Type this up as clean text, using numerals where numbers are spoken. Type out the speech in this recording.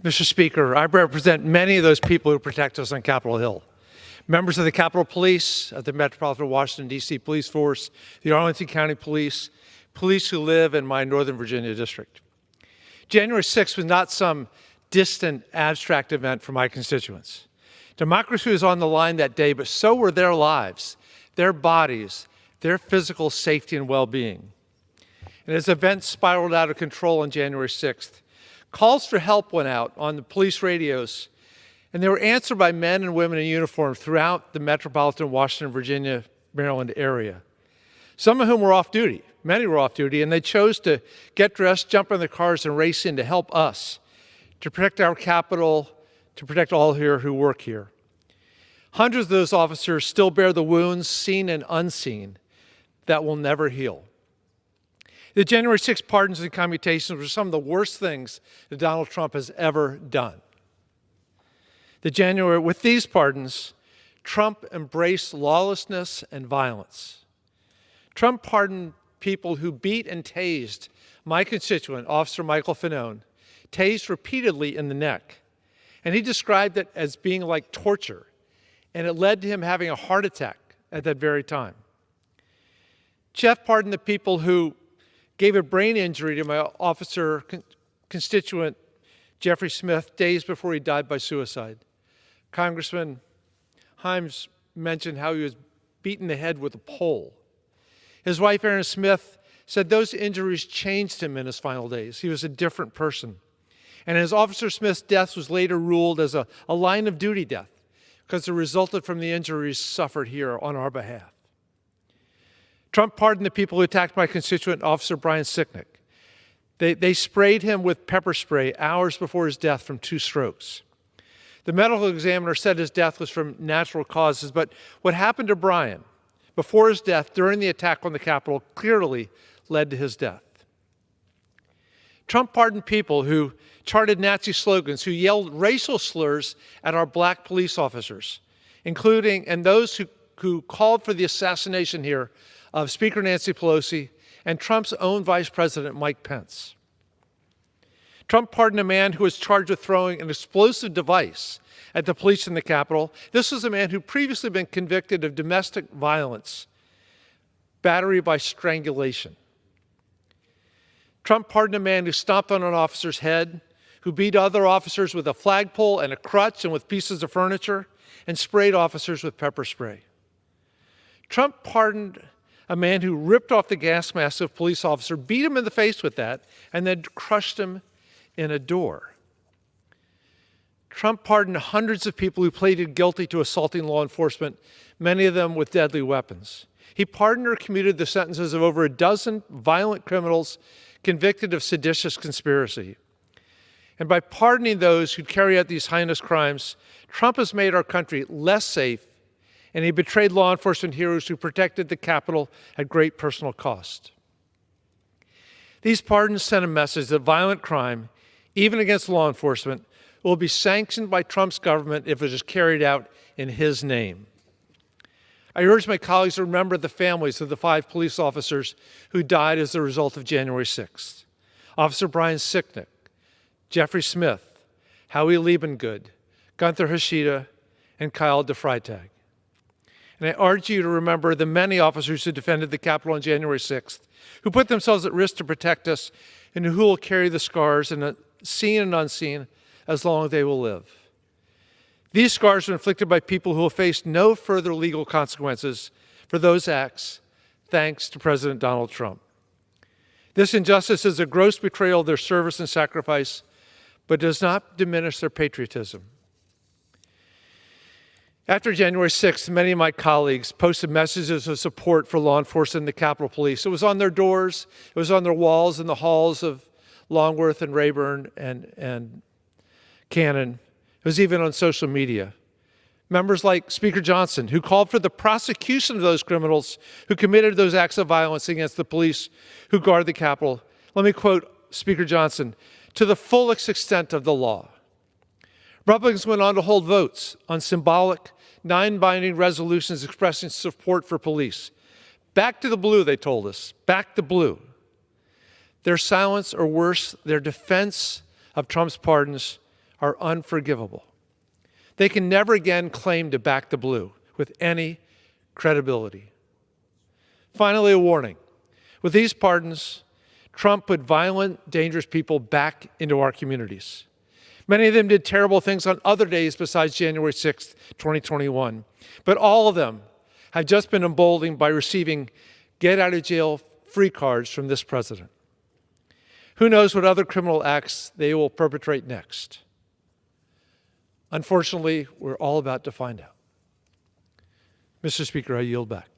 Mr. Speaker, I represent many of those people who protect us on Capitol Hill. Members of the Capitol Police, of the Metropolitan Washington, D.C. Police Force, the Arlington County Police, police who live in my Northern Virginia district. January 6th was not some distant, abstract event for my constituents. Democracy was on the line that day, but so were their lives, their bodies, their physical safety and well-being. And as events spiraled out of control on January 6th, calls for help went out on the police radios, and they were answered by men and women in uniform throughout the metropolitan Washington, Virginia, Maryland area. Some of whom were off duty, many were off duty, and they chose to get dressed, jump in their cars, and race in to help us, to protect our Capitol, to protect all here who work here. Hundreds of those officers still bear the wounds, seen and unseen, that will never heal. The January 6th pardons and commutations were some of the worst things that Donald Trump has ever done. With these pardons, Trump embraced lawlessness and violence. Trump pardoned people who beat and tased my constituent, Officer Michael Fanone, tased repeatedly in the neck. And he described it as being like torture, and it led to him having a heart attack at that very time. Jeff pardoned the people who gave a brain injury to my officer constituent, Jeffrey Smith, days before he died by suicide. Congressman Himes mentioned how he was beaten in the head with a pole. His wife, Erin Smith, said those injuries changed him in his final days. He was a different person. And as Officer Smith's death was later ruled as a line of duty death because it resulted from the injuries suffered here on our behalf. Trump pardoned the people who attacked my constituent, Officer Brian Sicknick. They sprayed him with pepper spray hours before his death from 2 strokes. The medical examiner said his death was from natural causes, but what happened to Brian before his death during the attack on the Capitol clearly led to his death. Trump pardoned people who charted Nazi slogans, who yelled racial slurs at our black police officers, including, and those who called for the assassination here of Speaker Nancy Pelosi and Trump's own Vice President, Mike Pence. Trump pardoned a man who was charged with throwing an explosive device at the police in the Capitol. This was a man who previously been convicted of domestic violence, battery by strangulation. Trump pardoned a man who stomped on an officer's head, who beat other officers with a flagpole and a crutch and with pieces of furniture, and sprayed officers with pepper spray. Trump pardoned a man who ripped off the gas mask of a police officer, beat him in the face with that, and then crushed him in a door. Trump pardoned hundreds of people who pleaded guilty to assaulting law enforcement, many of them with deadly weapons. He pardoned or commuted the sentences of over a dozen violent criminals convicted of seditious conspiracy. And by pardoning those who carry out these heinous crimes, Trump has made our country less safe, and he betrayed law enforcement heroes who protected the Capitol at great personal cost. These pardons send a message that violent crime, even against law enforcement, will be sanctioned by Trump's government if it is carried out in his name. I urge my colleagues to remember the families of the 5 police officers who died as a result of January 6th. Officer Brian Sicknick, Jeffrey Smith, Howie Liebengood, Gunther Hashida, and Kyle DeFreitag. And I urge you to remember the many officers who defended the Capitol on January 6th, who put themselves at risk to protect us, and who will carry the scars, and seen and unseen, as long as they will live. These scars are inflicted by people who will face no further legal consequences for those acts, thanks to President Donald Trump. This injustice is a gross betrayal of their service and sacrifice, but does not diminish their patriotism. After January 6th, many of my colleagues posted messages of support for law enforcement and the Capitol Police. It was on their doors, it was on their walls in the halls of Longworth and Rayburn and Cannon. It was even on social media. Members like Speaker Johnson, who called for the prosecution of those criminals who committed those acts of violence against the police who guard the Capitol. Let me quote Speaker Johnson, to the fullest extent of the law. Republicans went on to hold votes on symbolic, non-binding resolutions expressing support for police. Back to the blue, they told us. Back to blue. Their silence, or worse, their defense of Trump's pardons, are unforgivable. They can never again claim to back the blue with any credibility. Finally, a warning. With these pardons, Trump put violent, dangerous people back into our communities. Many of them did terrible things on other days besides January 6th, 2021. But all of them have just been emboldened by receiving get-out-of-jail-free cards from this president. Who knows what other criminal acts they will perpetrate next? Unfortunately, we're all about to find out. Mr. Speaker, I yield back.